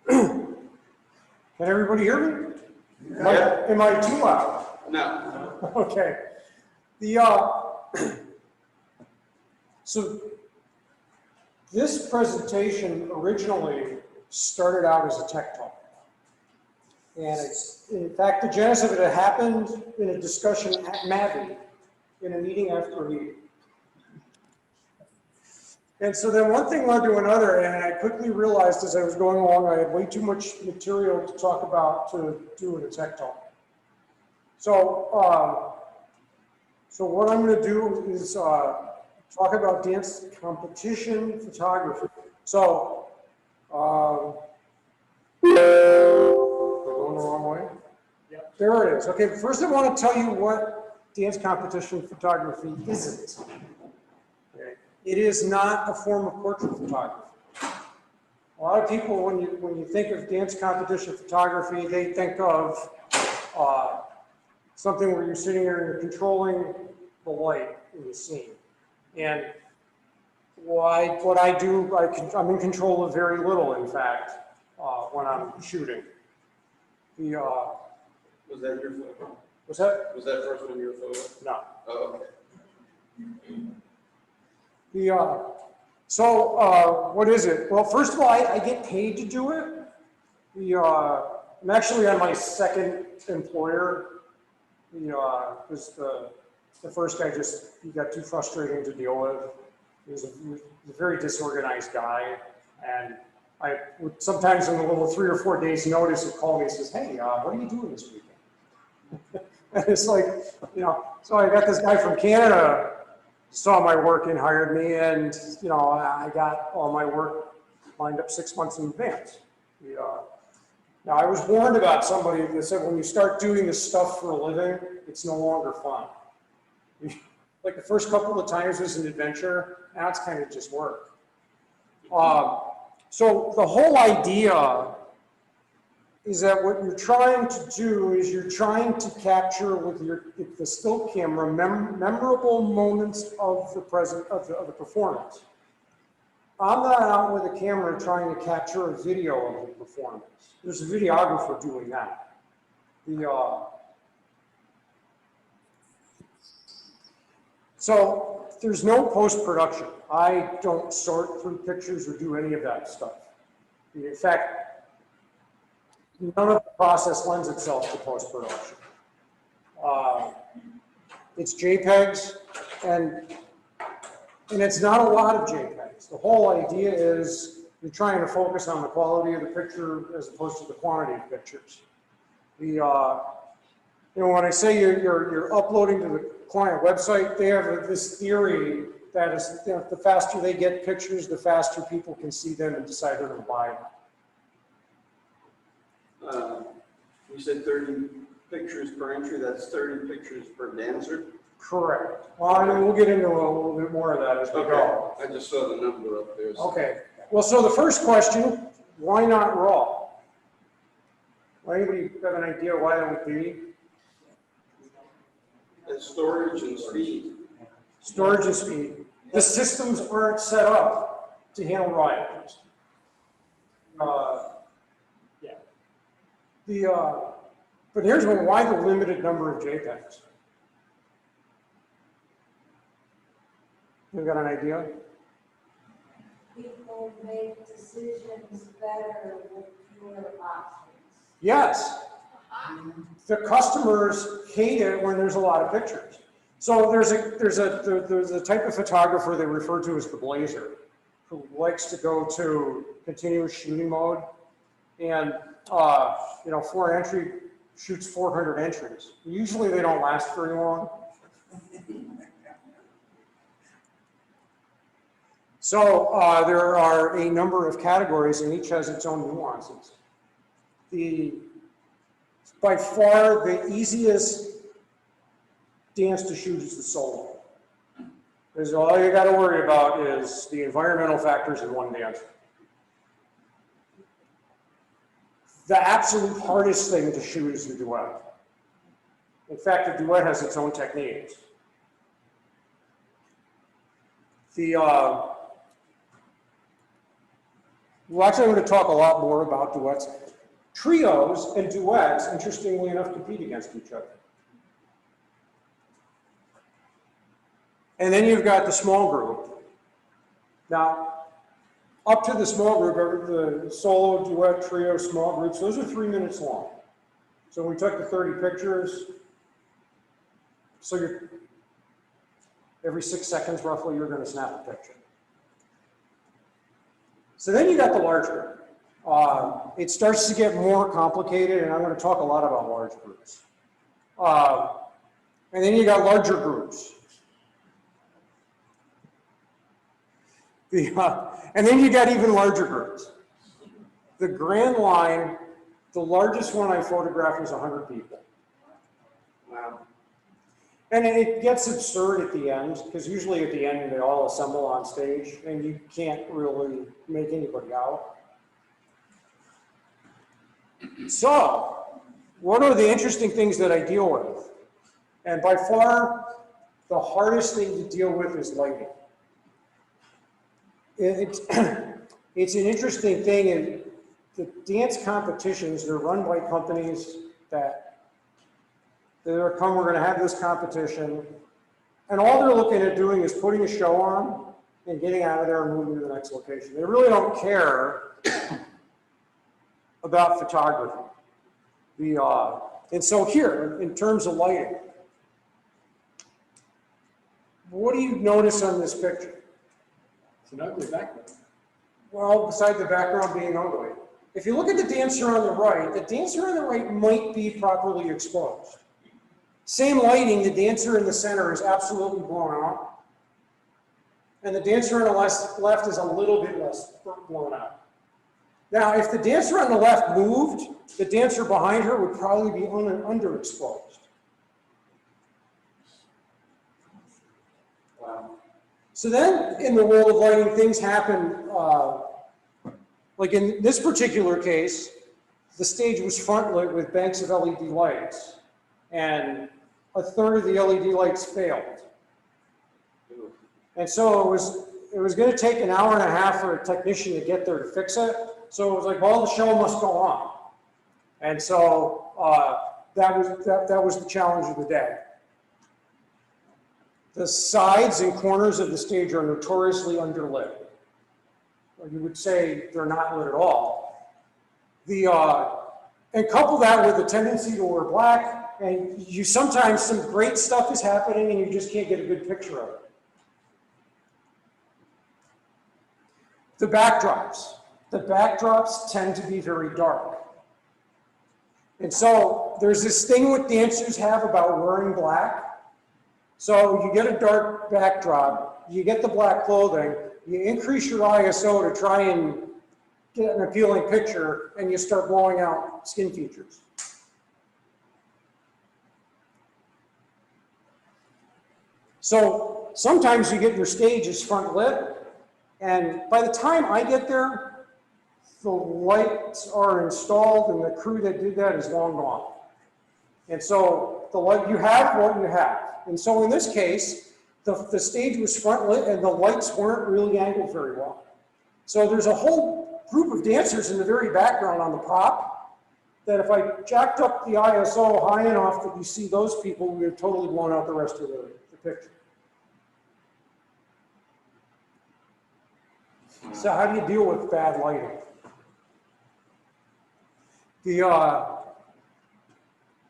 Can everybody hear me? Yeah. Am I too loud? No. Okay. So this presentation originally started out as a tech talk. And in fact, the genesis of it happened in a discussion at Mavi, in a meeting after a meeting. And so then one thing led to another, and I quickly realized as I was going along, I had way too much material to talk about to do in a tech talk. So, so what I'm going to do is talk about dance competition photography. So, am I going the wrong way? Yeah. There it is. Okay, first I want to tell you what dance competition photography isn't. Okay. It is not a form of portrait photography. A lot of people, when you think of dance competition photography, they think of something where you're sitting here and you're controlling the light in the scene. And what I do, I'm in control of very little, in fact, when I'm shooting. Was that your photo? Was that? Was that first one your photo? No. Oh, okay. So what is it? Well, first of all, I get paid to do it. I'm actually on my second employer. Because the first guy he got too frustrating to deal with. He was a very disorganized guy, and I would sometimes in a little 3 or 4 days notice he'd call me and says, "Hey, what are you doing this weekend?" And it's like, so I got this guy from Canada saw my work and hired me, and I got all my work lined up 6 months in advance. Now, I was warned about somebody that said when you start doing this stuff for a living, it's no longer fun. Like the first couple of times was an adventure, now it's kind of just work. So the whole idea is that what you're trying to do is you're trying to capture with the still camera memorable moments of the performance. I'm not out with a camera trying to capture a video of the performance. There's a videographer doing that. So there's no post-production. I don't sort through pictures or do any of that stuff. In fact, none of the process lends itself to post-production. It's JPEGs, and it's not a lot of JPEGs. The whole idea is you're trying to focus on the quality of the picture as opposed to the quantity of pictures. When I say you're uploading to the client website, they have this theory that is, the faster they get pictures, the faster people can see them and decide whether to buy them. You said 30 pictures per entry. That's 30 pictures per dancer? Correct. Well, I mean, we'll get into a little bit more of that as we go. I just saw the number up there. So. Okay. Well, so the first question, why not raw? Anybody have an idea why that would be? And storage and speed. Storage and speed. The systems aren't set up to handle raw images. But here's why the limited number of JPEGs. You got an idea? People make decisions better with fewer options. Yes. The customers hate it when there's a lot of pictures. So there's a type of photographer they refer to as the blazer, who likes to go to continuous shooting mode, and 4 entry shoots 400 entries. Usually they don't last very long. So there are a number of categories, and each has its own nuances. By far, the easiest dance to shoot is the solo. Because all you got to worry about is the environmental factors in one dance. The absolute hardest thing to shoot is the duet. In fact, the duet has its own techniques. Well, actually, I'm going to talk a lot more about duets. Trios and duets, interestingly enough, compete against each other. And then you've got the small group. Now, up to the small group, the solo, duet, trio, small groups, those are 3 minutes long. So we took the 30 pictures. So every 6 seconds, roughly, you're going to snap a picture. So then you got the large group. It starts to get more complicated, and I'm going to talk a lot about large groups. And then you got larger groups. And then you got even larger groups. The Grand Line, the largest one I photographed was 100 people. Wow. And it gets absurd at the end, because usually at the end they all assemble on stage, and you can't really make anybody out. So, what are the interesting things that I deal with? And by far, the hardest thing to deal with is lighting. It's an interesting thing, and the dance competitions, they're run by companies that they're come, we're gonna have this competition, and all they're looking at doing is putting a show on and getting out of there and moving to the next location. They really don't care about photography. And so here, in terms of lighting, what do you notice on this picture? It's an ugly background. Well, besides the background being ugly. If you look at the dancer on the right might be properly exposed. Same lighting, the dancer in the center is absolutely blown out. And the dancer on the left is a little bit less blown out. Now, if the dancer on the left moved, the dancer behind her would probably be underexposed. Wow. So then, in the world of lighting, things happen, like in this particular case, the stage was front lit with banks of LED lights, and a third of the LED lights failed. And so it was going to take an hour and a half for a technician to get there to fix it. So it was like, well, the show must go on. And so that was the challenge of the day. The sides and corners of the stage are notoriously underlit. Or you would say they're not lit at all. And couple that with the tendency to wear black, and sometimes some great stuff is happening and you just can't get a good picture of it. The backdrops tend to be very dark. And so there's this thing what dancers have about wearing black. So you get a dark backdrop, you get the black clothing, you increase your ISO to try and get an appealing picture, and you start blowing out skin features. So sometimes you get your stage is front lit, and by the time I get there, the lights are installed and the crew that did that is long gone. And so you have what you have. And so in this case, the stage was front lit and the lights weren't really angled very well. So there's a whole group of dancers in the very background on the prop that if I jacked up the ISO high enough that you see those people, we would have totally blown out the rest of the picture. So how do you deal with bad lighting?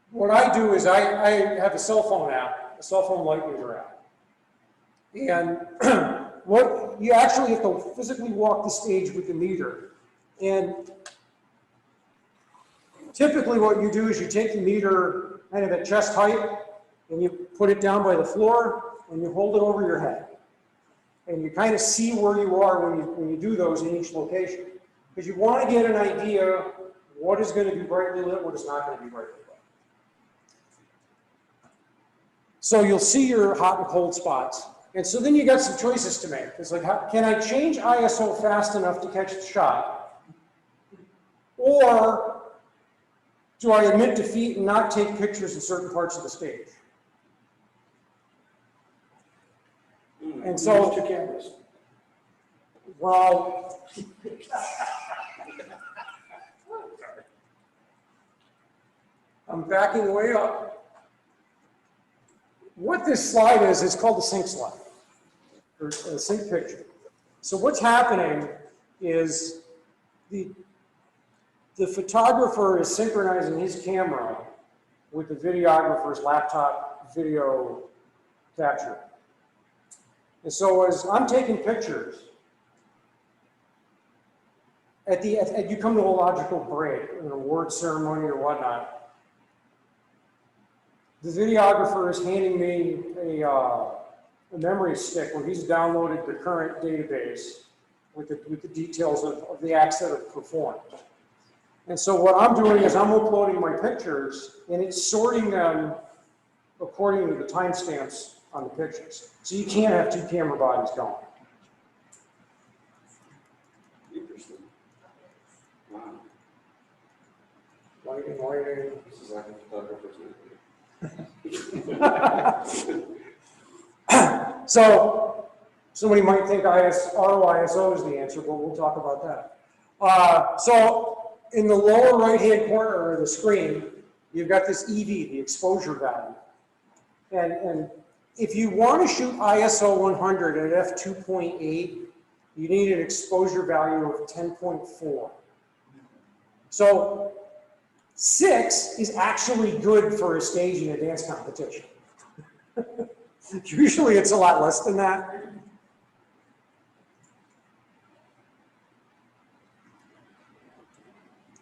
What I do is I have a cell phone app, a cell phone light meter app. And what you actually have to physically walk the stage with the meter. And typically what you do is you take the meter kind of at chest height and you put it down by the floor and you hold it over your head. And you kind of see where you are when you do those in each location. Because you want to get an idea what is going to be brightly lit, what is not going to be brightly lit. So you'll see your hot and cold spots. And so then you got some choices to make. It's like, can I change ISO fast enough to catch the shot? Or do I admit defeat and not take pictures in certain parts of the stage? And so, two cameras. well, I'm backing way up. What this slide is, it's called the sync slide, or a sync picture. So what's happening is the photographer is synchronizing his camera with the videographer's laptop video capture. And so as I'm taking pictures, you come to a logical break, an award ceremony or whatnot, the videographer is handing me a memory stick where he's downloaded the current database with the details of the acts that are performed. And so what I'm doing is I'm uploading my pictures and it's sorting them according to the timestamps on the pictures. So you can't have two camera bodies going. Interesting. Wow. Lighting. This is like a photographer's nightmare. So somebody might think auto-ISO is the answer, but we'll talk about that. So in the lower right-hand corner of the screen, you've got this EV, the exposure value. And if you want to shoot ISO 100 at f2.8, you need an exposure value of 10.4. So 6 is actually good for a stage in a dance competition. Usually it's a lot less than that.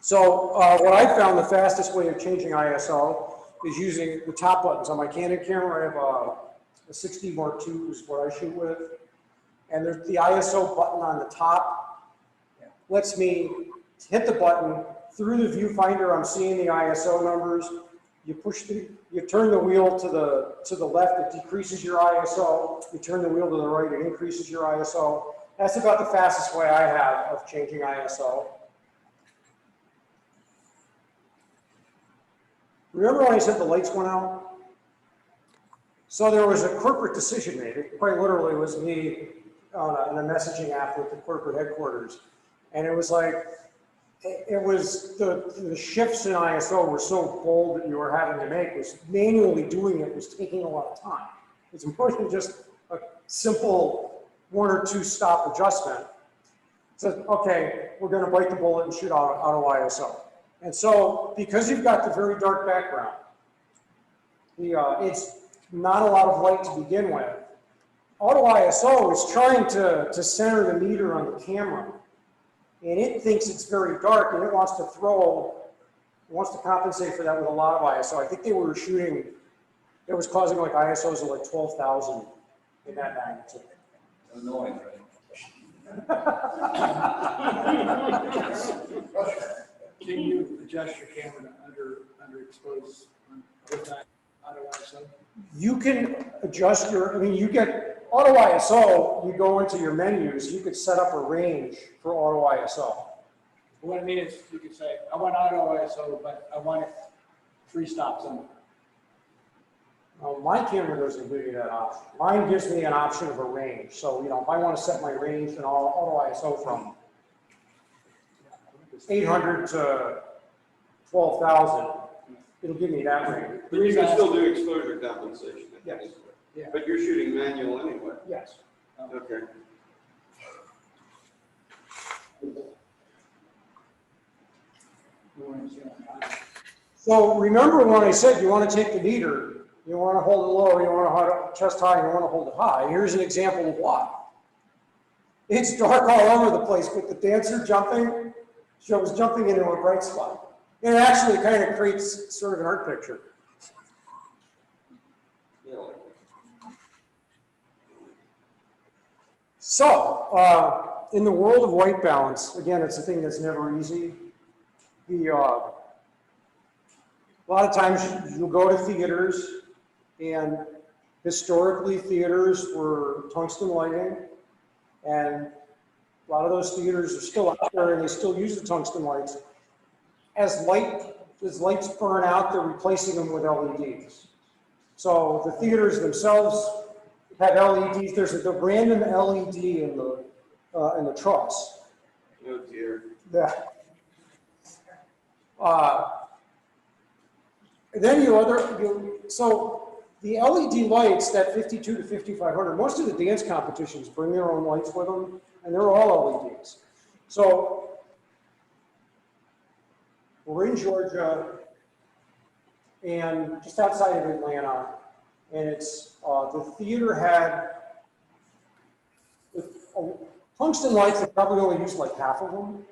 So what I found the fastest way of changing ISO is using the top buttons. On my Canon camera, I have a 60 Mark II is what I shoot with. And there's the ISO button on the top lets me hit the button. Through the viewfinder, I'm seeing the ISO numbers. You turn the wheel to the left, it decreases your ISO. You turn the wheel to the right, it increases your ISO. That's about the fastest way I have of changing ISO. Remember when I said the lights went out? So there was a corporate decision made. It quite literally was me on a messaging app with the corporate headquarters. And it was like, it was the shifts in ISO were so bold that you were having to make was manually doing it was taking a lot of time. It's more than just a simple 1 or 2 stop adjustment. So, okay, we're going to bite the bullet and shoot auto ISO. And so, because you've got the very dark background, it's not a lot of light to begin with. Auto ISO is trying to center the meter on the camera. And it thinks it's very dark and it wants to compensate for that with a lot of ISO. I think they were shooting, it was causing like ISOs of like 12,000 in that magnitude. Annoying, right? Can you adjust your camera to underexpose with that auto ISO? You can adjust you get auto ISO, you go into your menus, you could set up a range for auto ISO. What I mean is, you could say, I want auto ISO, but I want it 3 stops under. My camera doesn't give you that option. Mine gives me an option of a range. So, if I want to set my range in auto ISO from 800 to 12,000, it'll give me that range. But you can still do exposure compensation. Yes. Yeah. But you're shooting manual anyway. Yes. Okay. So remember when I said you want to take the meter, you want to hold it low, you want to hold it chest high, you want to hold it high. Here's an example of why. It's dark all over the place, but the dancer jumping shows jumping into a bright spot. And it actually kind of creates sort of an art picture. Yeah, like So, in the world of white balance, again, it's a thing that's never easy. A lot of times you'll go to theaters, and historically theaters were tungsten lighting, and a lot of those theaters are still out there and they still use the tungsten lights. As lights burn out, they're replacing them with LEDs. So the theaters themselves have LEDs. There's a random LED in the truss. Oh dear. Yeah. then so the LED lights, that 52 to 5500, most of the dance competitions bring their own lights with them, and they're all LEDs. So we're in Georgia, and just outside of Atlanta, and it's, the theater had tungsten lights that probably only used like half of them.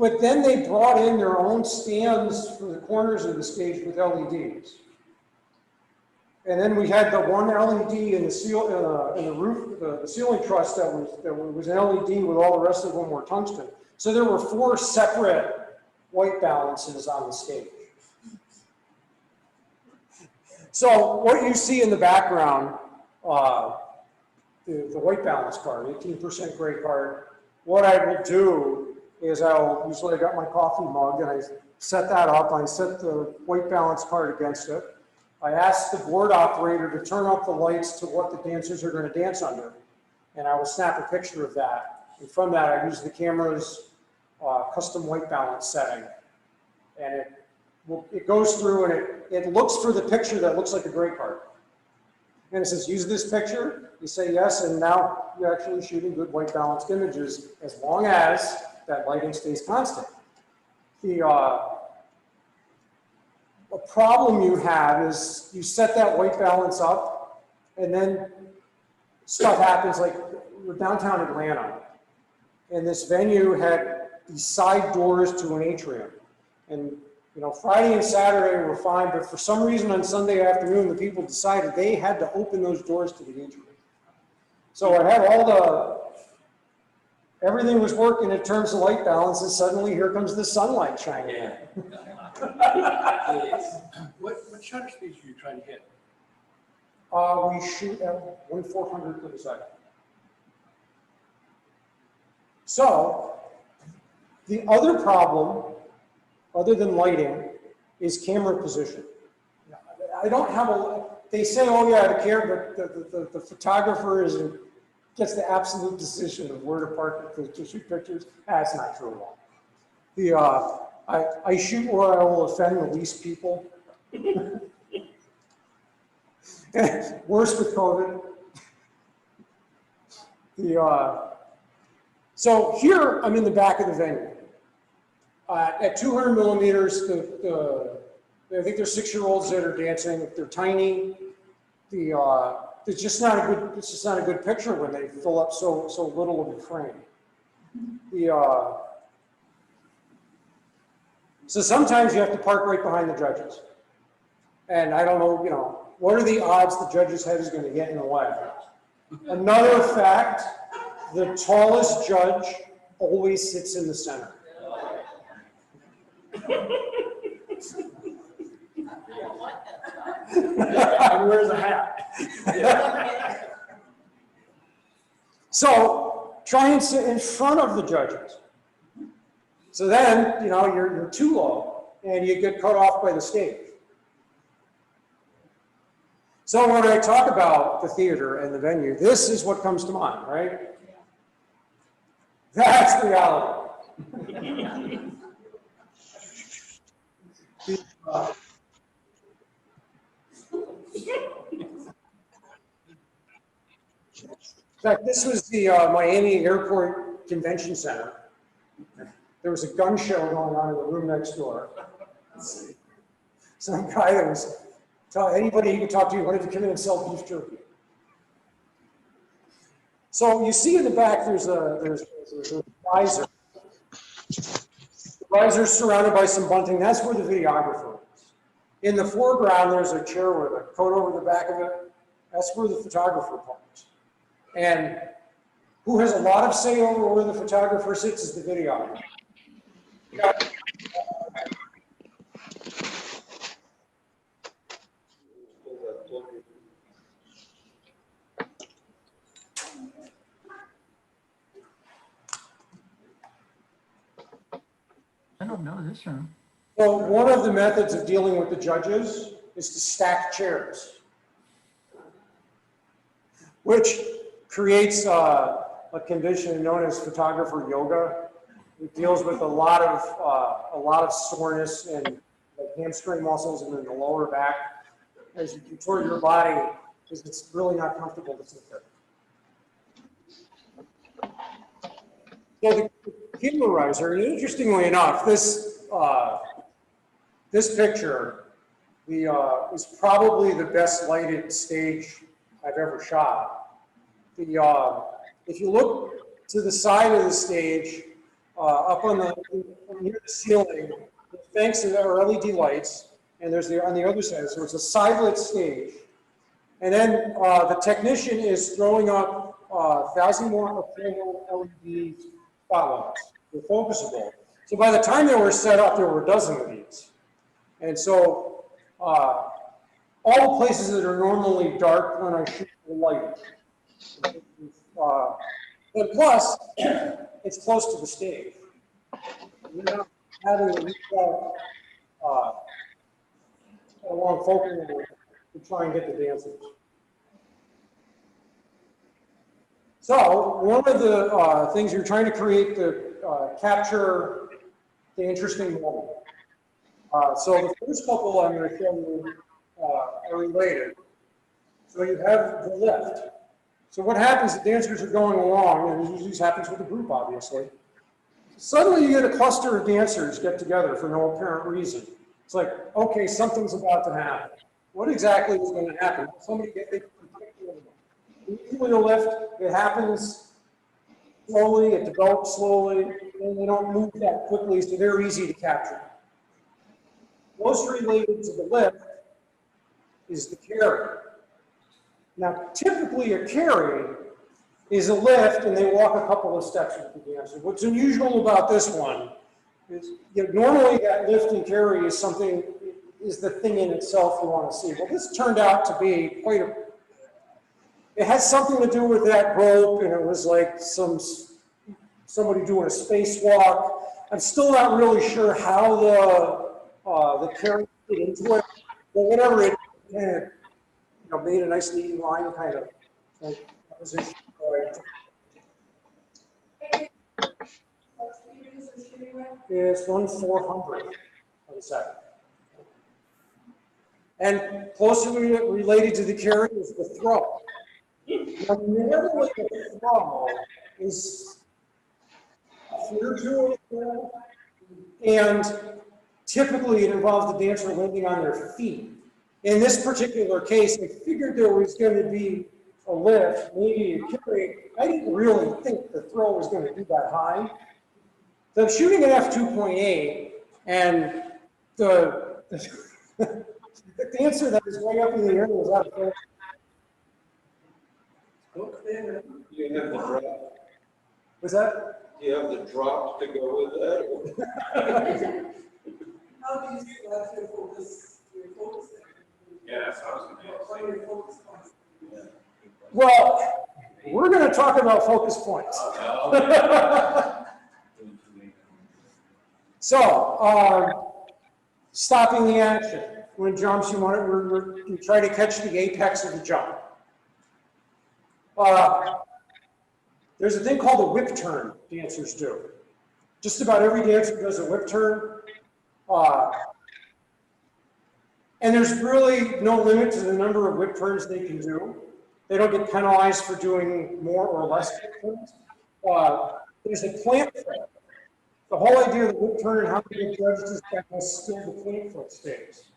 But then they brought in their own stands for the corners of the stage with LEDs. And then we had the one LED in the roof, the ceiling truss that was an LED with all the rest of them were tungsten. So there were 4 separate white balances on the stage. So what you see in the background, the white balance card, 18% gray card, what I will do is usually I got my coffee mug and I set that up, I set the white balance card against it. I ask the board operator to turn up the lights to what the dancers are going to dance under. And I will snap a picture of that. And from that, I use the camera's custom white balance setting. And it goes through and it looks for the picture that looks like a gray card. And it says, use this picture. You say yes, and now you're actually shooting good white balanced images as long as that lighting stays constant. A problem you have is you set that white balance up and then stuff happens, like we're downtown Atlanta and this venue had these side doors to an atrium. And you know, Friday and Saturday were fine, but for some reason on Sunday afternoon, the people decided they had to open those doors to the atrium. So I had everything was working in terms of light balance, and suddenly here comes the sunlight shining in. What shutter speeds are you trying to hit? We shoot at 1/400th of a second. So the other problem, other than lighting, is camera position. I don't have they say, oh yeah, but the photographer gets the absolute decision of where to park to shoot pictures. That's not true at all. I shoot where I will offend the least people. Worse with COVID. So here I'm in the back of the venue. At 200 millimeters, I think there's 6-year-olds that are dancing. They're tiny. It's just not a good picture when they fill up so little of the frame. So sometimes you have to park right behind the judges. And I don't know, you know, what are the odds the judge's head is going to get in the way? Another fact, the tallest judge always sits in the center. And wears a hat. So try and sit in front of the judges. So then, you know, you're too low and you get cut off by the stage. So when I talk about the theater and the venue, this is what comes to mind, right? That's reality. In fact, this was the Miami Airport Convention Center. There was a gun show going on in the room next door. Some guy that was anybody he could talk to wanted to come in and sell beef jerky. So you see in the back there's a visor. The visor is surrounded by some bunting. That's where the videographer is. In the foreground, there's a chair with a coat over the back of it. That's where the photographer parks. And who has a lot of say over where the photographer sits is the videographer. I don't know this room. So one of the methods of dealing with the judges is to stack chairs, which creates a condition known as photographer yoga. It deals with a lot of soreness and like hamstring muscles and then the lower back as you contort your body, because it's really not comfortable to sit there. So the humorizer, and interestingly enough, this picture is probably the best lighted stage I've ever shot. If you look to the side of the stage, up on near the ceiling, thanks to our LED lights, and there's on the other side, so it's a side-lit stage. And then the technician is throwing up 1,000 watt LED spotlights. They're focusable. So by the time they were set up, there were a dozen of these. And so all the places that are normally dark when I shoot the light. And plus, it's close to the stage. You're not having to reach out along focal length to try and get the dancers. So one of the things you're trying to create to capture the interesting moment. So the first couple I'm going to show you are related. So you have the lift. So what happens, the dancers are going along, and usually this happens with a group, obviously. Suddenly you get a cluster of dancers get together for no apparent reason. It's like, okay, something's about to happen. What exactly is going to happen? Somebody usually a lift, it happens slowly, it develops slowly, and they don't move that quickly, so they're easy to capture. Most related to the lift is the carry. Now, typically a carry is a lift and they walk a couple of steps with the dancer. What's unusual about this one is, normally that lift and carry is the thing in itself you want to see. Well, this turned out to be it has something to do with that rope, and it was like somebody doing a spacewalk. I'm still not really sure how the carry fit into it, but whatever it kind of, made a nice leading line kind of like position. It's 1/400 of a second. And closely related to the carry is the throw. Now, normally the throw is clear to it, and typically it involves the dancer landing on their feet. In this particular case, I figured there was going to be a lift, maybe a carry. I didn't really think the throw was going to be that high. So I'm shooting an f2.8, and the dancer that was way up in the air was out of focus. You have the drop. Was that? Do you have the drop to go with that? How do you select your focus? Yeah, that's what I was What are your focus points? Well, we're going to talk about focus points. So, stopping the action. When it jumps, you try to catch the apex of the jump. There's a thing called a whip turn dancers do. Just about every dancer does a whip turn. And there's really no limit to the number of whip turns they can do. They don't get penalized for doing more or less whip turns. There's a plant foot. The whole idea of the whip turn and how to get judged is that how still the plant foot stays.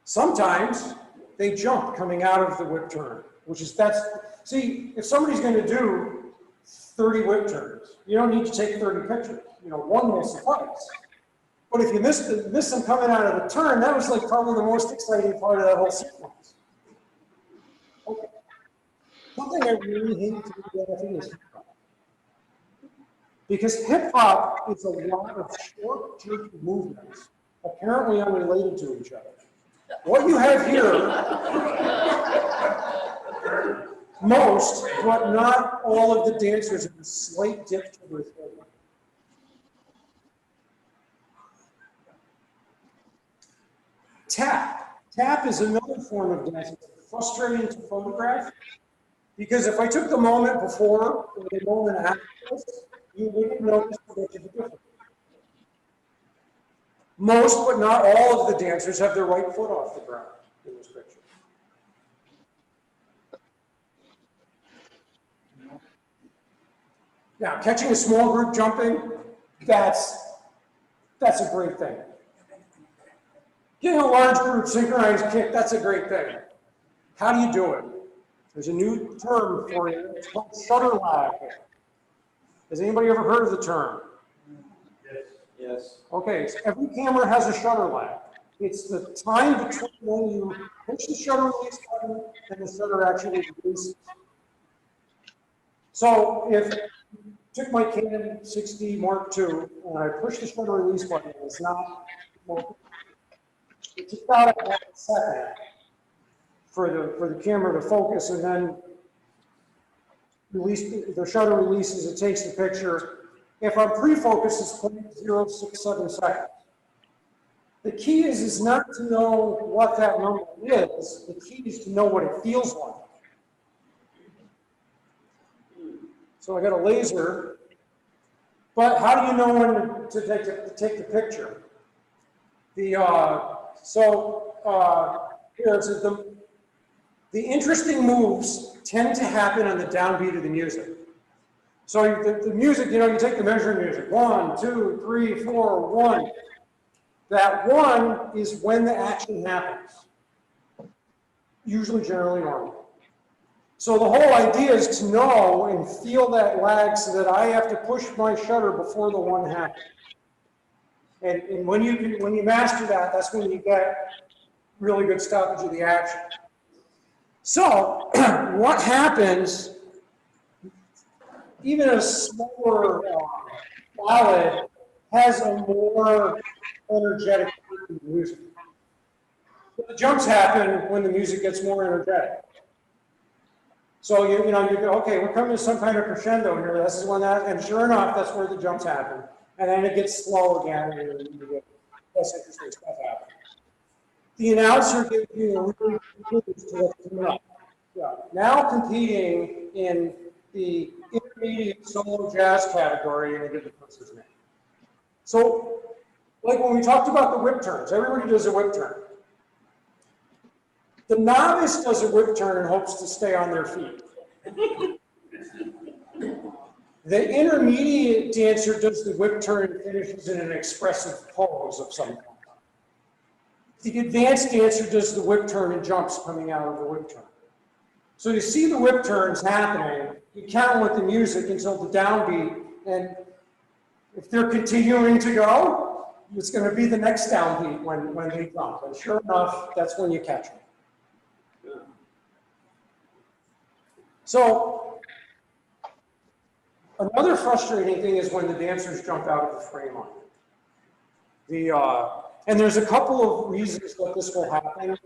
Sometimes they jump coming out of the whip turn, see, if somebody's going to do 30 whip turns, you don't need to take 30 pictures. One will suffice. But if you miss them coming out of the turn, that was like probably the most exciting part of that whole sequence. Okay. Something I really hate to do is hip hop. Because hip hop is a lot of short, jerky movements, apparently unrelated to each other. What you have here, most, but not all of the dancers have a slight dip to their foot. Tap. Tap is another form of dancing. It's frustrating to photograph because if I took the moment before or the moment after this, you wouldn't notice much of a difference. Most, but not all of the dancers have their right foot off the ground in this picture. Now, catching a small group jumping, that's a great thing. Getting a large group synchronized kick, that's a great thing. How do you do it? There's a new term for it. It's called shutter lag. Has anybody ever heard of the term? Yes. Okay, so every camera has a shutter lag. It's the time between when you push the shutter release button and the shutter actually releases. So if I took my Canon 6D Mark II and I push the shutter release button and it's not working, it took about a second for the camera to focus and then release the shutter releases, it takes the picture. If I'm pre-focused, it's 0.067 seconds. The key is not to know what that number is. The key is to know what it feels like. So I got a laser, but how do you know when to take the picture? Here it says the interesting moves tend to happen on the downbeat of the music. So the music, you take the measuring music, 1, 2, 3, 4, 1. That 1 is when the action happens. Usually, generally normal. So the whole idea is to know and feel that lag so that I have to push my shutter before the 1 happens. And when you master that, that's when you get really good stoppage of the action. So what happens, even a slower ballad has a more energetic music. So the jumps happen when the music gets more energetic. So you go, okay, we're coming to some kind of crescendo here. This is when that, and sure enough, that's where the jumps happen. And then it gets slow again, and you get less interesting stuff happen. The announcer gives you a really good clue to what's coming up. Yeah. Now competing in the intermediate solo jazz category, and I give the person's name. So, like when we talked about the whip turns, everybody does a whip turn. The novice does a whip turn and hopes to stay on their feet. The intermediate dancer does the whip turn and finishes in an expressive pose of some kind. The advanced dancer does the whip turn and jumps coming out of the whip turn. So you see the whip turns happening, you count with the music until the downbeat, and if they're continuing to go, it's going to be the next downbeat when they jump. And sure enough, that's when you catch them. So another frustrating thing is when the dancers jump out of the frame line. And there's a couple of reasons that this will happen.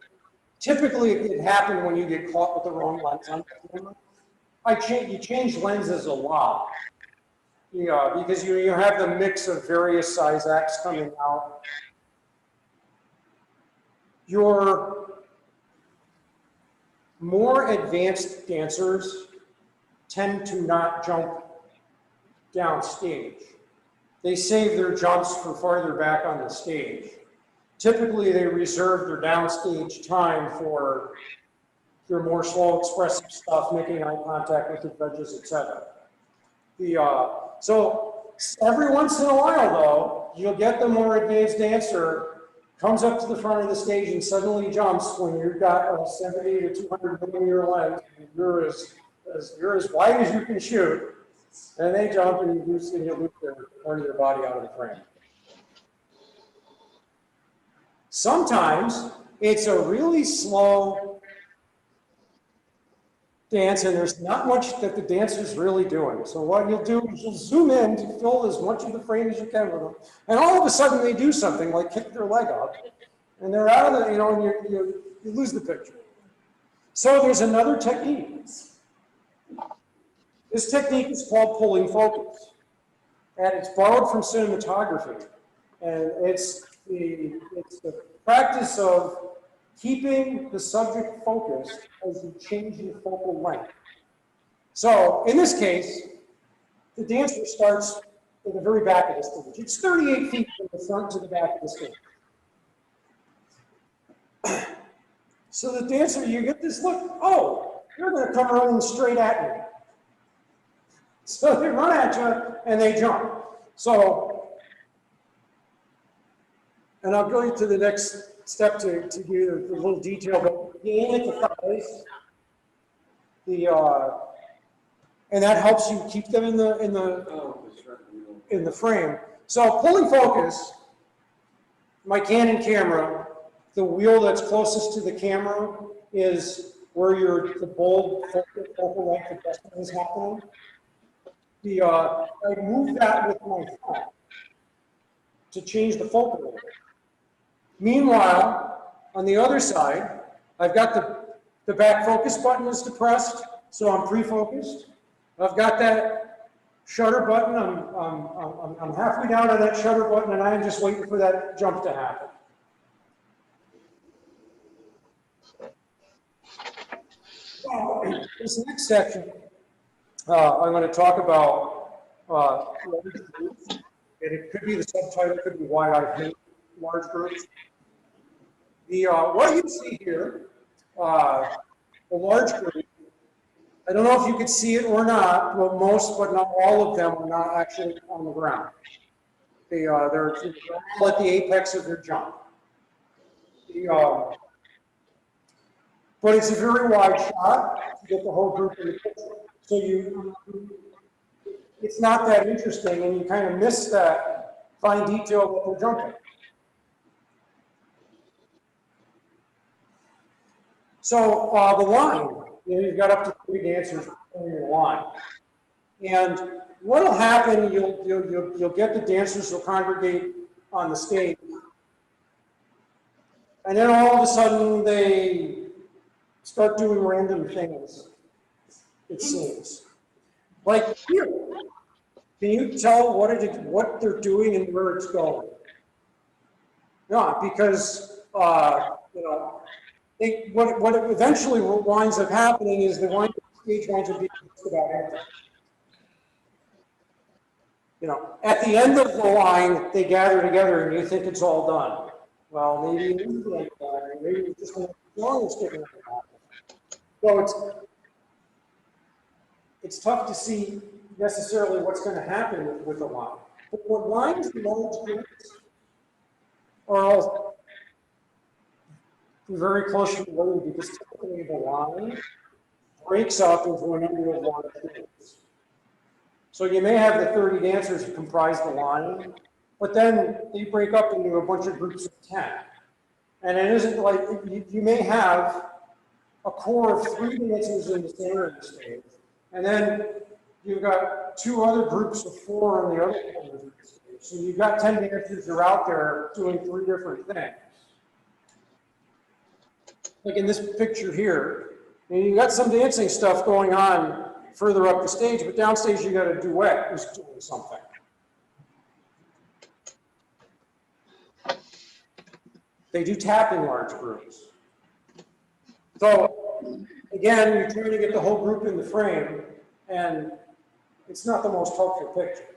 Typically, it can happen when you get caught with the wrong lens on camera. You change lenses a lot. Because you have the mix of various size acts coming out. Your more advanced dancers tend to not jump downstage. They save their jumps for farther back on the stage. Typically, they reserve their downstage time for their more slow, expressive stuff, making eye contact with the judges, etc. So every once in a while, though, you'll get the more advanced dancer comes up to the front of the stage and suddenly jumps when you've got a 70 to 200 millimeter lens, and you're as wide as you can shoot, and they jump and you lose part of their body out of the frame. Sometimes it's a really slow dance and there's not much that the dancer's really doing. So what you'll do is you'll zoom in to fill as much of the frame as you can with them. And all of a sudden they do something like kick their leg up and they're out of the, and you lose the picture. So there's another technique. This technique is called pulling focus. And it's borrowed from cinematography. And it's the practice of keeping the subject focused as you change your focal length. So in this case, the dancer starts to the very back of the stage. It's 38 feet from the front to the back of the stage. So the dancer, you get this look, oh, you're going to come running straight at me. So they run at you and they jump. So, and I'll go to the next step to give you the little detail, but you aim at the thighs, and that helps you keep them in the frame. So pulling focus, my Canon camera, the wheel that's closest to the camera is where the bold focal length adjustment is happening. I move that with my thumb to change the focal length. Meanwhile, on the other side, I've got the back focus button is depressed, so I'm pre-focused. I've got that shutter button. I'm halfway down on that shutter button, and I'm just waiting for that jump to happen. Well, this next section, I'm going to talk about, and it could be the subtitle, it could be why I hate large groups. What you see here, the large group, I don't know if you could see it or not, but most, but not all of them are not actually on the ground. They're all at the apex of their jump. But it's a very wide shot to get the whole group in the picture. So it's not that interesting, and you kind of miss that fine detail that they're jumping. So the line, you've got up to 3 dancers on your line. And what'll happen, you'll get the dancers will congregate on the stage. And then all of a sudden they start doing random things, it seems. Like here, can you tell what they're doing and where it's going? No, because what eventually winds up happening is the stage winds up being just about empty. At the end of the line, they gather together and you think it's all done. Well, maybe it isn't like that, maybe it's just a long sticking up the happen. So it's tough to see necessarily what's going to happen with the line. But what lines and large groups are all very close to related because typically the line breaks up into a number of large groups. So you may have the 30 dancers who comprise the line, but then they break up into a bunch of groups of 10. And it isn't like, you may have a core of 3 dancers in the center of the stage, and then you've got 2 other groups of 4 on the other corner of the stage. So you've got 10 dancers who are out there doing 3 different things. Like in this picture here, and you've got some dancing stuff going on further up the stage, but downstage you got a duet who's doing something. They do tap in large groups. So again, you're trying to get the whole group in the frame, and it's not the most helpful picture.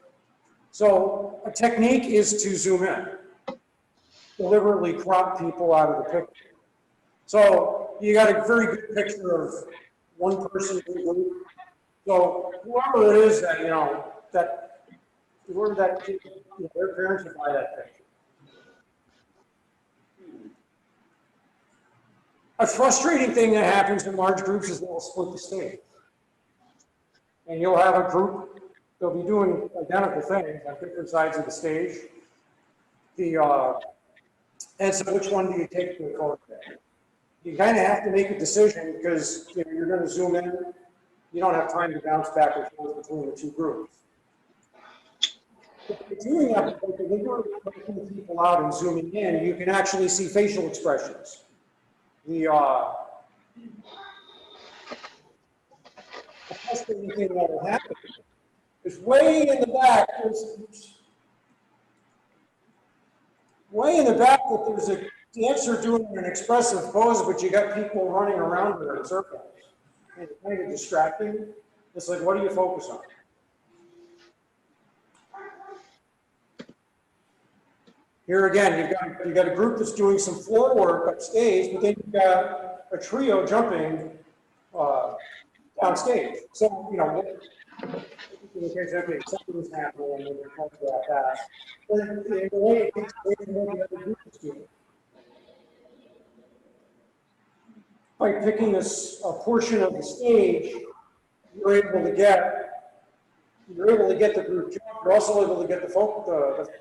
So a technique is to zoom in, deliberately crop people out of the picture. So you got a very good picture of one person in the group. So whoever it is that, whoever that kid, their parents would buy that picture. A frustrating thing that happens in large groups is they'll split the stage. And you'll have a group, they'll be doing identical things on different sides of the stage. And so which one do you take to the photograph? You kind of have to make a decision because you're going to zoom in. You don't have time to bounce back and forth between the 2 groups. If you're doing that, but you're breaking people out and zooming in, you can actually see facial expressions. The frustrating thing that will happen is way in the back, that there's a dancer doing an expressive pose, but you got people running around her in circles. And it's kind of distracting. It's like, what do you focus on? Here again, you've got a group that's doing some floor work upstage, but then you've got a trio jumping downstage. So, you know, okay, something's happening and we're talking about that. But in a way, it takes away from what the other group is doing. By picking a portion of the stage, you're able to get the group jump. You're also able to get the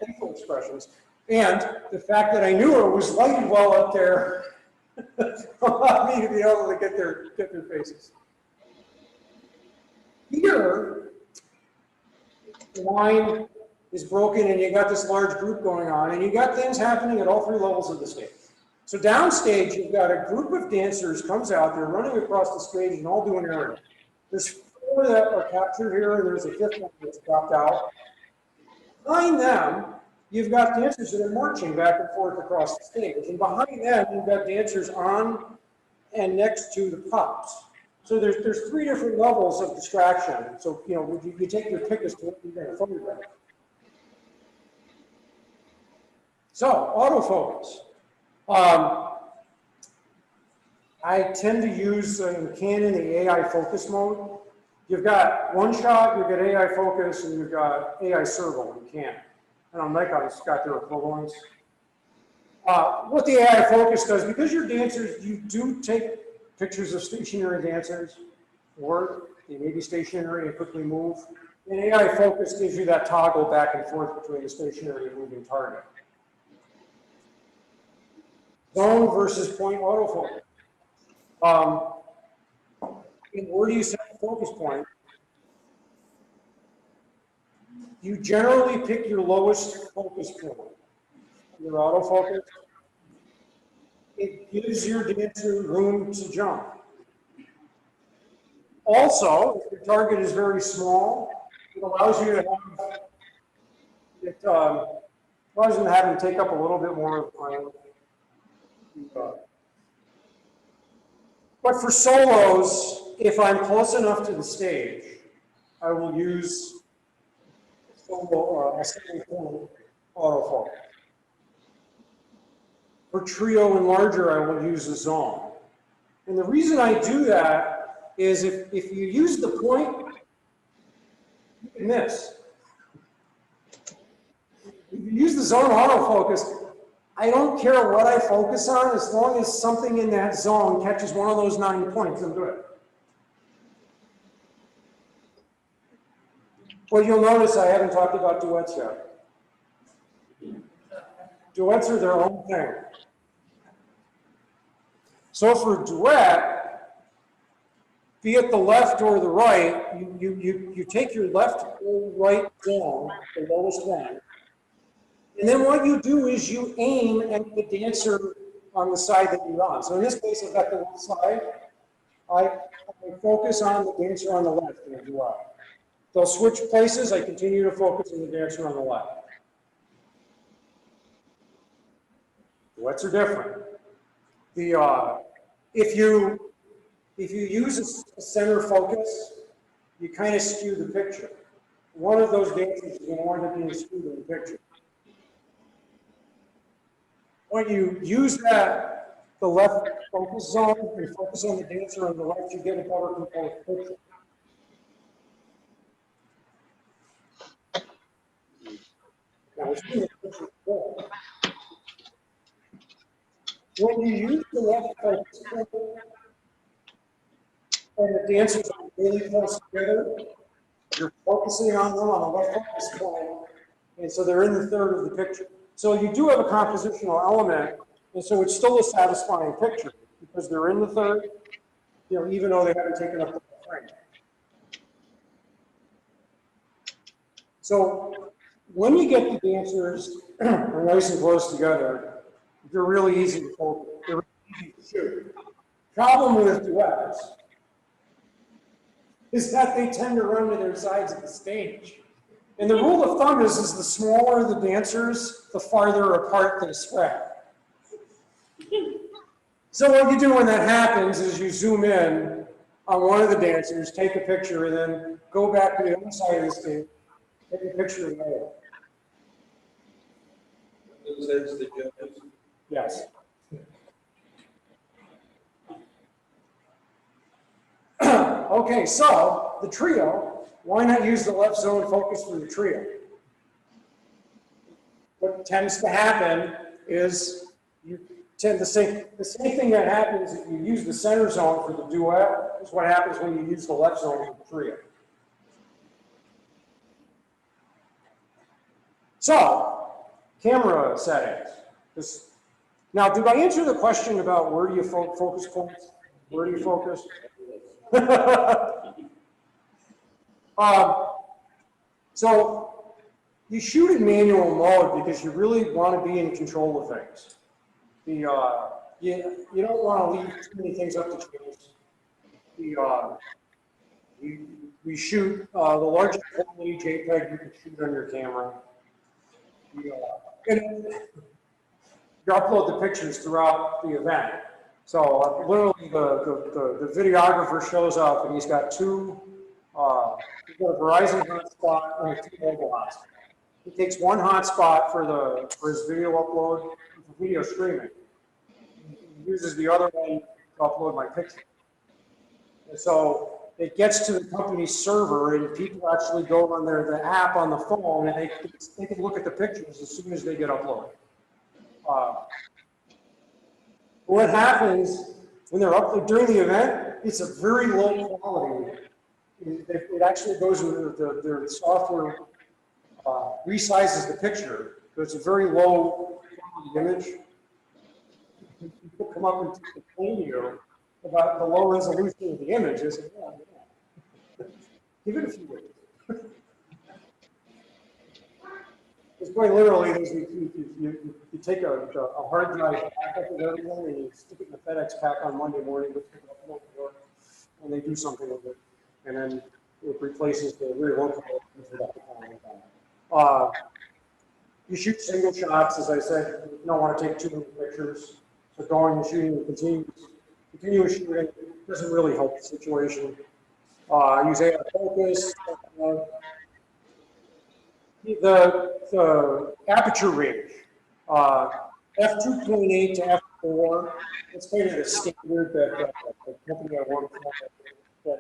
facial expressions. And the fact that I knew it was lighted well up there allowed me to be able to get their faces. Here, the line is broken and you got this large group going on, and you got things happening at all three levels of the stage. So downstage, you've got a group of dancers comes out, they're running across the stage and all doing area. There's 4 that are captured here, and there's a 5th one that's dropped out. Behind them, you've got dancers that are marching back and forth across the stage. And behind them, you've got dancers on and next to the props. So there's 3 different levels of distraction. So, you know, you take your pick as to what you're going to photograph. So, autofocus. I tend to use in Canon the AI focus mode. You've got one shot, you've got AI focus, and you've got AI servo in Canon. And on Nikon, it's got their equivalents. What the AI focus does, because your dancers, you do take pictures of stationary dancers, or they may be stationary and quickly move. And AI focus gives you that toggle back and forth between the stationary and moving target. Zone versus point autofocus. And where do you set the focus point? You generally pick your lowest focus point. Your autofocus. It gives your dancer room to jump. Also, if your target is very small, it allows you to have them take up a little bit more of the time. But for solos, if I'm close enough to the stage, I will use a single point autofocus. For trio and larger, I will use a zone. And the reason I do that is if you use the point, you can miss. If you use the zone autofocus, I don't care what I focus on, as long as something in that zone catches one of those 9 points, I'm good. Well, you'll notice I haven't talked about duets yet. Duets are their own thing. So for duet, be it the left or the right, you take your left or right zone, the lowest one, and then what you do is you aim at the dancer on the side that you're on. So in this case, I've got the left side. I focus on the dancer on the left in a duet. They'll switch places. I continue to focus on the dancer on the left. Duets are different. If you use a center focus, you kind of skew the picture. One of those dancers is going to wind up being skewed in the picture. When you use the left focus zone and focus on the dancer on the left, you get a better composed picture. Now, it's really a picture before. When you use the left focus and the dancers are really close together, you're focusing on them on the left focus point, and so they're in the third of the picture. So you do have a compositional element, and so it's still a satisfying picture because they're in the third, you know, even though they haven't taken up the frame. So when you get the dancers are nice and close together, they're really easy to focus. They're really easy to shoot. Problem with duets is that they tend to run to their sides of the stage. And the rule of thumb is the smaller the dancers, the farther apart they spread. So what you do when that happens is you zoom in on one of the dancers, take a picture, and then go back to the other side of the stage, take a picture of the other. those heads, the judges. Yes. Okay, so the trio, why not use the left zone focus for the trio? What tends to happen is you tend to say the same thing that happens if you use the center zone for the duet is what happens when you use the left zone for the trio. So, camera settings. Now, did I answer the question about where do you focus points? Where do you focus? So, you shoot in manual mode because you really want to be in control of things. You don't want to leave too many things up to chance. We shoot the largest quality JPEG you can shoot on your camera. And you upload the pictures throughout the event. So literally the videographer shows up and he's got he's got a Verizon hotspot and a T-Mobile hotspot. He takes one hotspot for his video upload, for video streaming. He uses the other one to upload my picture. And so it gets to the company's server and people actually go on the app on the phone and they can look at the pictures as soon as they get uploaded. What happens when they're uploaded during the event, it's a very low quality. It actually goes with their software resizes the picture, so it's a very low quality image. People come up and complain to you about the low resolution of the image. I say, yeah. Give it a few days. It's quite literally, you take a hard drive backup of everything and you stick it in the FedEx pack on Monday morning, and they do something with it. And then it replaces the rear local. You shoot single shots, as I said, you don't want to take too many pictures. So going and shooting continuous shooting doesn't really help the situation. Use AR focus. The aperture range, f2.8 to f4. It's kind of the standard that the company I work for.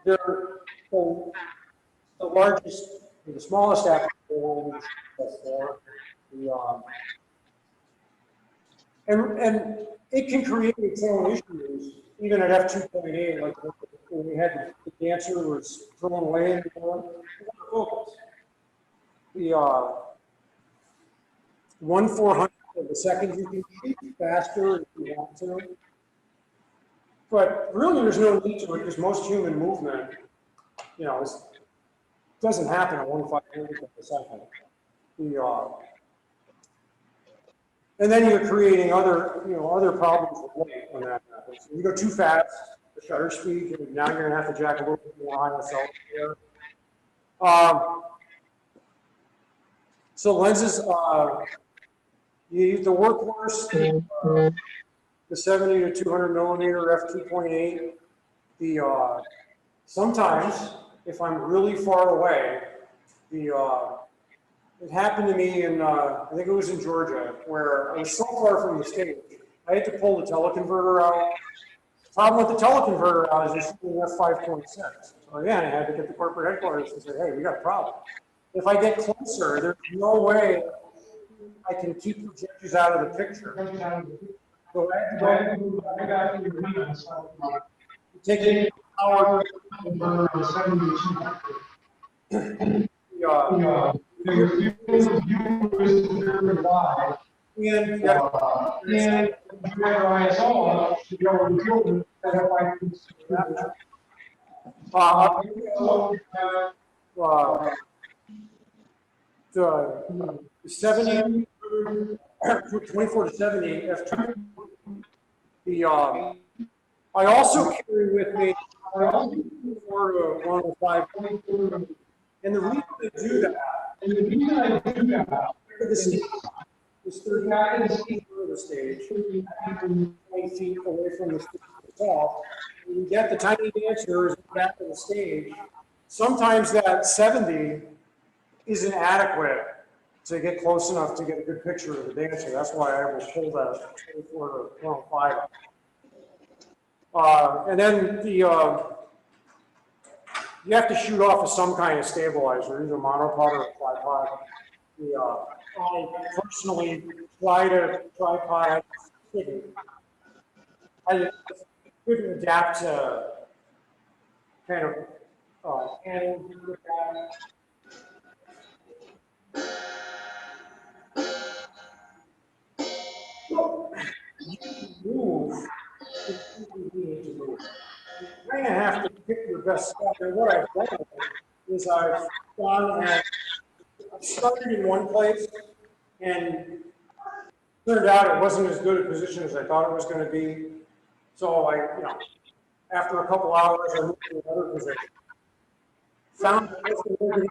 They're the largest, the smallest aperture range is f4. And it can create its own issues, even at f2.8, like when we had the dancer was thrown away in the focus. The 1/400 of a second you can shoot faster if you want to. But really there's no need to it because most human movement, doesn't happen at 1/500th of a second. And then you're creating other problems with light when that happens. When you go too fast, the shutter speed, now you're gonna have to jack a little bit more high on the cell here. So lenses, you use the workhorse, the 70 to 200 millimeter f2.8. Sometimes, if I'm really far away, it happened to me in, I think it was in Georgia, where I was so far from the stage, I had to pull the teleconverter out. The problem with the teleconverter out is you're shooting f5.6. So again, I had to get the corporate headquarters and say, hey, we got a problem. If I get closer, there's no way I can keep the judges out of the picture. So I have to go take power the 70, 24 to 70 f2. I also carry with me 4 to 105. And the reason I do that, is 39 feet from the stage, 20 feet away from the stage itself. When you get the tiny dancers back to the stage, sometimes that 70 isn't adequate to get close enough to get a good picture of the dancer. That's why I will pull that 24 to 105. And then you have to shoot off of some kind of stabilizer, either monopod or a tripod. I personally tried a tripod. I couldn't adapt to kind of handling with that. You can move if you need to move. You kind of have to pick your best spot. And what I've done is I've gone and I've started in one place, and turned out it wasn't as good a position as I thought it was going to be. So after a couple hours, I moved to another position. Found that I wasn't moving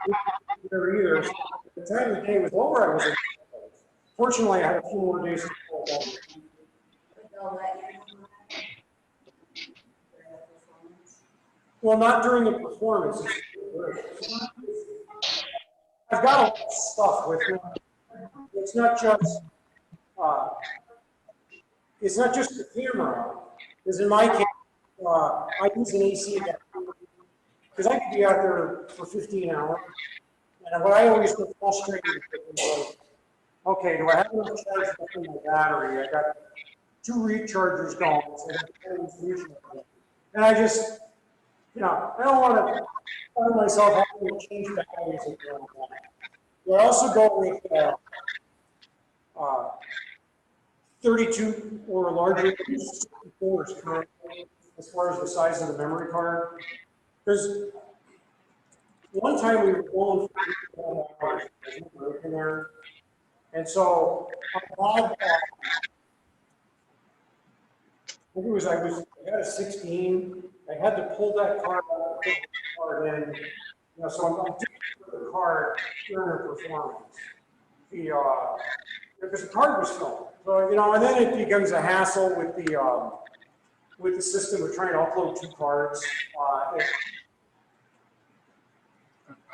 there either. So by the time the day was over, I was in. Fortunately, I had a few more days to pull it off. But they'll let you do that during the performance. Well, not during the performance. I've got a lot of stuff with me. It's not just the camera. Because in my case, I use an AC adapter. Because I could be out there for 15 hours. And what I always get frustrated with is like, okay, do I have enough charge left in my battery? I got 2 rechargers going. So I got 10 rechargers. And I just, I don't want to find myself having to change batteries at the wrong time. I also go with 32 or larger 64s currently, as far as the size of the memory card. Because one time we were going for 12 hours, there's no break in there. And so I had a 16. I had to pull that card out, put the card in. So I'm doing the card during the performance. Because the card was filmed. So, and then it becomes a hassle with the system of trying to upload 2 cards.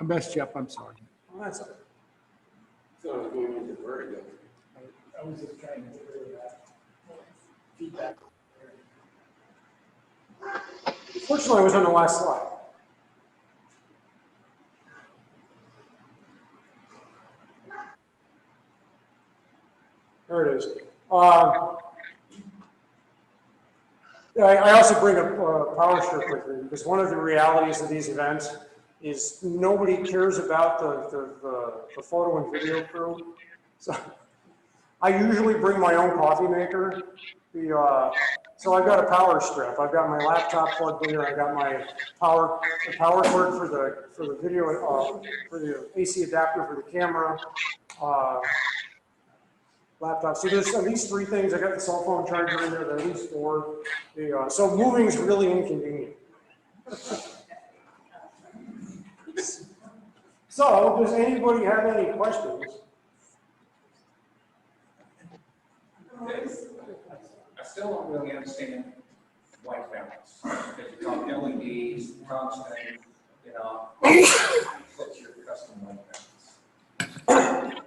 I messed you up, I'm sorry. That's okay. So it's going into vertigo. I was just trying to get rid of that feedback. Fortunately, I was on the last slide. There it is. I also bring a power strip with me because one of the realities of these events is nobody cares about the photo and video crew. So I usually bring my own coffee maker. So I've got a power strip. I've got my laptop plugged in here. I got my power cord for the video, for the AC adapter for the camera. Laptop. So there's at least 3 things. I got the cell phone charger in there. There are at least 4. So moving is really inconvenient. So does anybody have any questions? I still don't really understand white balance. Because you talk LEDs, tungsten, what's your custom white balance?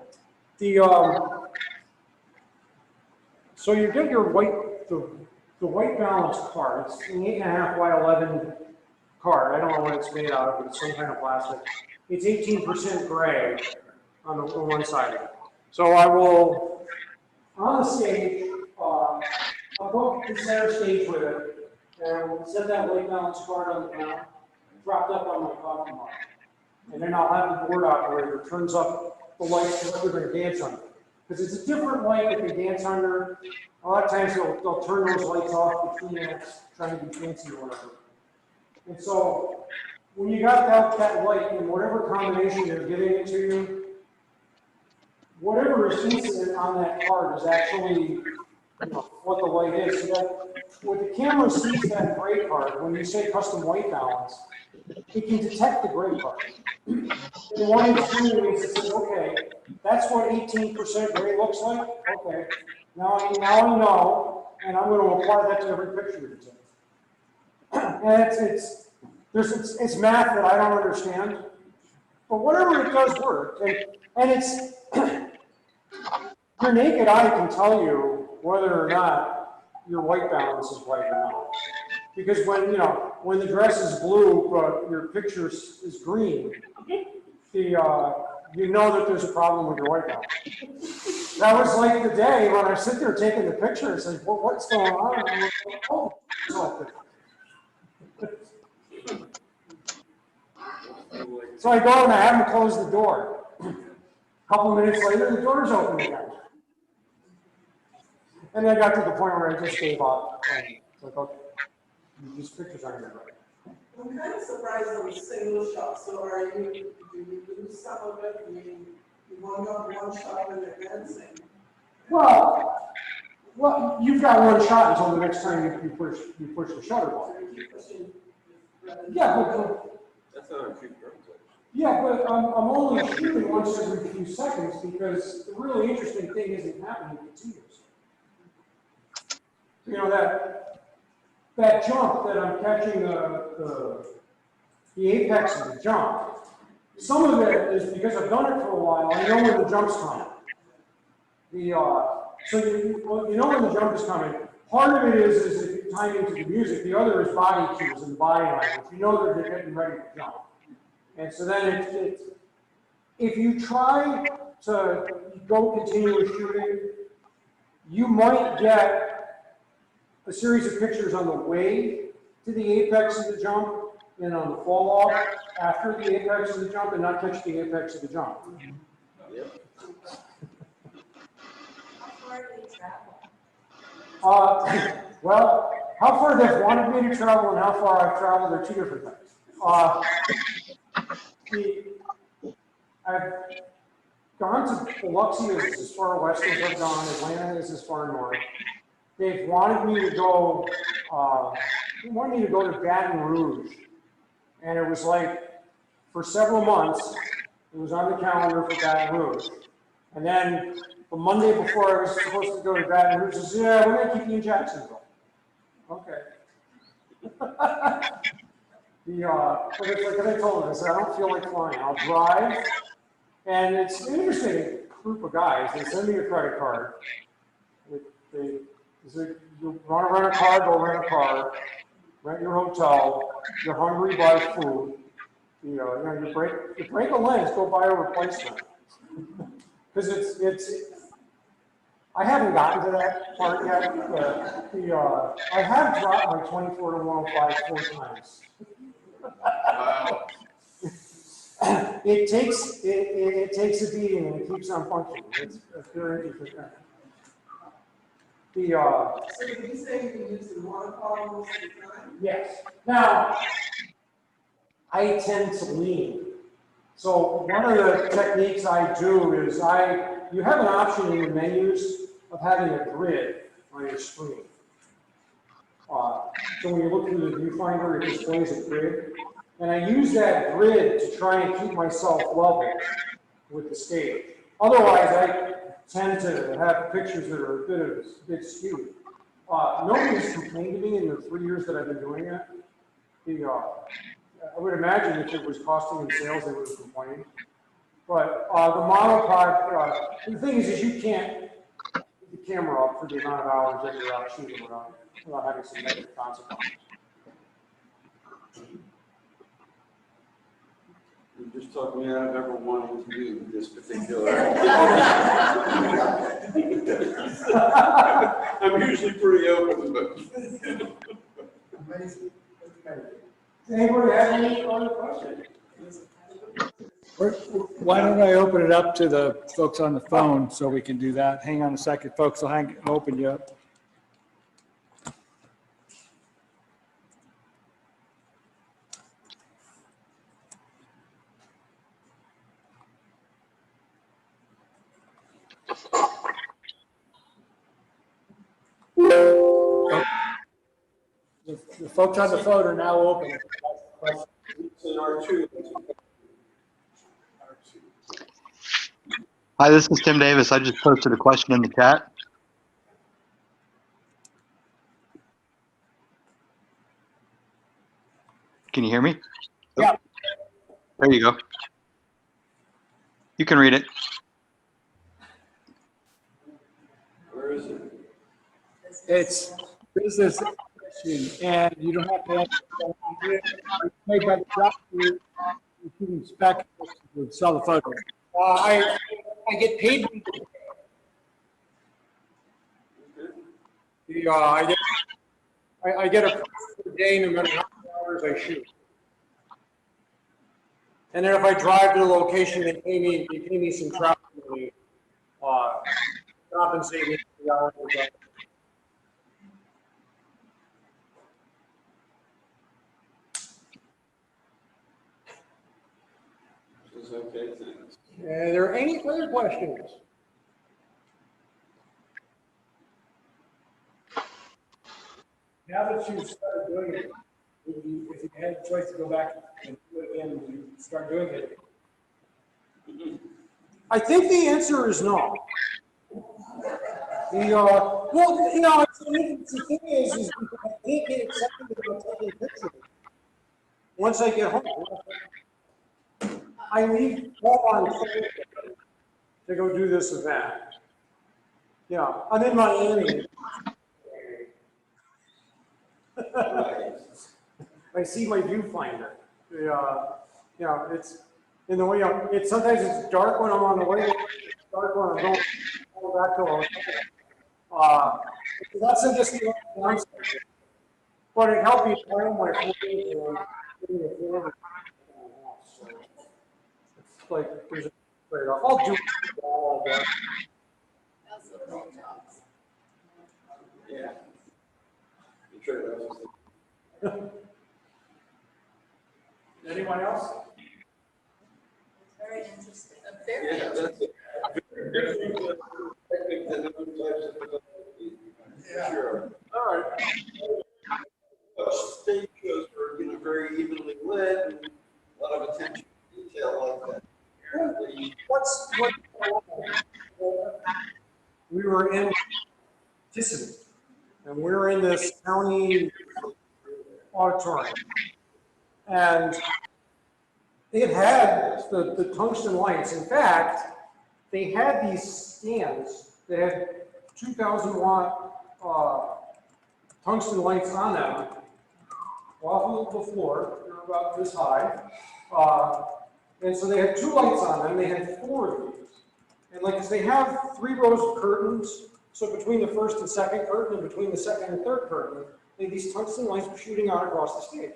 So you get your the white balance card. It's an 8.5 by 11 card. I don't know what it's made out of, but it's some kind of plastic. It's 18% gray on one side of it. So I will, on the stage, I'll go to the center stage with it, and we'll set that white balance card on the ground, dropped up on my coffee mug. And then I'll have the board operator turns up the lights that we're going to dance under. Because it's a different light that they dance under. A lot of times they'll turn those lights off between acts, trying to be fancy or whatever. And so when you got that light in whatever combination they're giving it to you, whatever is incident on that card is actually what the light is. So that when the camera sees that gray card, when you say custom white balance, it can detect the gray card. And what it's doing is it says, okay, that's what 18% gray looks like. Okay, now I know, and I'm going to apply that to every picture you take. And it's math that I don't understand, but whatever it does work, and it's Your naked eye can tell you whether or not your white balance is right or not. Because when the dress is blue, but your picture is green, you know that there's a problem with your white balance. That was like the day when I sit there taking the picture and say, well, what's going on? And I'm like, oh, something. So I go and I have him close the door. A couple minutes later, the door's open again. And I got to the point where I just gave up. And it's like, okay, these pictures aren't even right. I'm kind of surprised on the single shot, so do you lose some of it? You want one shot and they're dancing? Well, you've got one shot until the next time you push the shutter button. So you keep pushing. Yeah, but That's not a cheap drug. I'm only shooting once every few seconds because the really interesting thing isn't happening continuously. You know, that jump that I'm catching the apex of the jump, some of it is because I've done it for a while, I know when the jump's coming. So you know when the jump is coming. Part of it is timing to the music, the other is body cues and body language. You know that they're getting ready to jump. And so then if you try to go continuous shooting, you might get a series of pictures on the way to the apex of the jump and on the fall off after the apex of the jump and not catch the apex of the jump. Yep. How far do you travel? Well, how far they've wanted me to travel and how far I've traveled are two different things. I've gone to Biloxi is as far west as I've gone, Atlanta is as far north. They've wanted me to go, to Baton Rouge. And it was like, for several months, it was on the calendar for Baton Rouge. And then the Monday before I was supposed to go to Baton Rouge, I said, yeah, we're gonna keep you in Jacksonville. Okay. But it's like I told them, I said, I don't feel like flying, I'll drive. And it's an interesting group of guys. They send me a credit card. They say, you want to rent a car, go rent a car. Rent your hotel. You're hungry, buy food. You break a lens, go buy a replacement. Because I haven't gotten to that part yet, but I have dropped my 24 to 105 4 times. Wow. It takes a beating and it keeps on functioning. It's very interesting. So did you say you use the waterfall most of the time? Yes. Now, I tend to lean. So one of the techniques I do is you have an option in the menus of having a grid on your screen. So when you look through the viewfinder, it displays a grid. And I use that grid to try and keep myself level with the stage. Otherwise, I tend to have pictures that are a bit skewed. Nobody's complained to me in the 3 years that I've been doing it. I would imagine if it was costing them sales, they would have complained. But the monopod, the thing is you can't get the camera up for the amount of hours that you're out shooting without having some negative consequences. You just talked me out of ever wanting to do this particular. I'm usually pretty open, but. Amazing. Anybody have any other questions? Why don't I open it up to the folks on the phone so we can do that? Hang on a second, folks. I'll open you up. The folks on the phone are now open. It's an R2. Hi, this is Tim Davis. I just posted a question in the chat. Can you hear me? Yeah. There you go. You can read it. It's business question, and you don't have to answer. It's made by the doctor, you can inspect, to sell the photo. I get paid. I get a price per day no matter how many hours I shoot. And then if I drive to the location, they pay me some travel money, compensate me for the hours I drive. It's okay, thanks. Are there any other questions? Now that you've started doing it, if you had a choice to go back and do it again, would you start doing it? I think the answer is no. Well, you know, the thing is I can't get excited about taking pictures. Once I get home, I leave home on Thursday to go do this event. Yeah, I'm in Miami. I see my viewfinder. It's in the way. It's sometimes it's dark when I'm on the way. It's dark when I'm going back to our. That's just the downside. But it helped me plan my forward. It's like there's a trade-off. I'll do it all, but That's what all jobs. Yeah. You trade off. Anyone else? It's very interesting. Yeah, that's it. Sure. all right. Stage shows were, very evenly lit and a lot of attention to detail like that. Apparently, We were in Kissimmee, and we were in this county auditorium, and it had the tungsten lights. In fact, they had these stands that had 2,000 watt tungsten lights on them off of the floor. They're about this high. And so they had 2 lights on them. They had 4 of these. And like, they have 3 rows of curtains. So between the first and second curtain and between the second and third curtain, these tungsten lights were shooting out across the stage.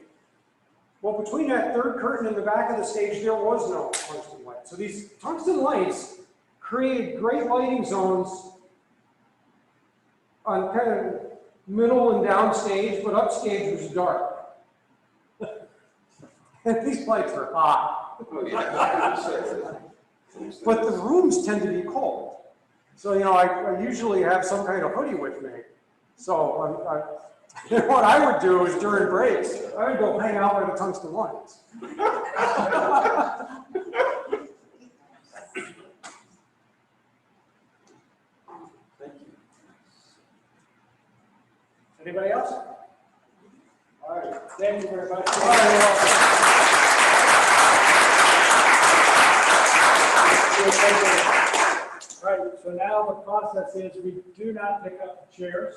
Well, between that third curtain and the back of the stage, there was no tungsten light. So these tungsten lights created great lighting zones on kind of middle and down stage, but upstage was dark. And these lights are hot. oh, yeah. But the rooms tend to be cold. So, I usually have some kind of hoodie with me. So what I would do is during breaks, I would go hang out by the tungsten lights. Thank you. Anybody else? All right, thank you very much. All right, so now the process is we do not pick up the chairs.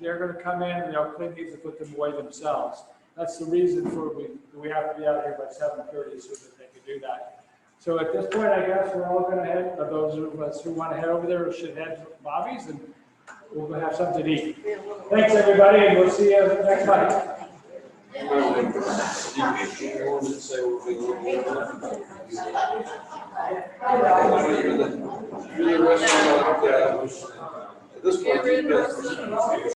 They're going to come in and they'll clean these and put them away themselves. That's the reason for we have to be out here by 7:30 so that they can do that. So at this point, I guess we're all going to head, those of us who want to head over there should head to Bobby's and we'll have something to eat. Thanks, everybody, and we'll see you next month. At this point, you guys-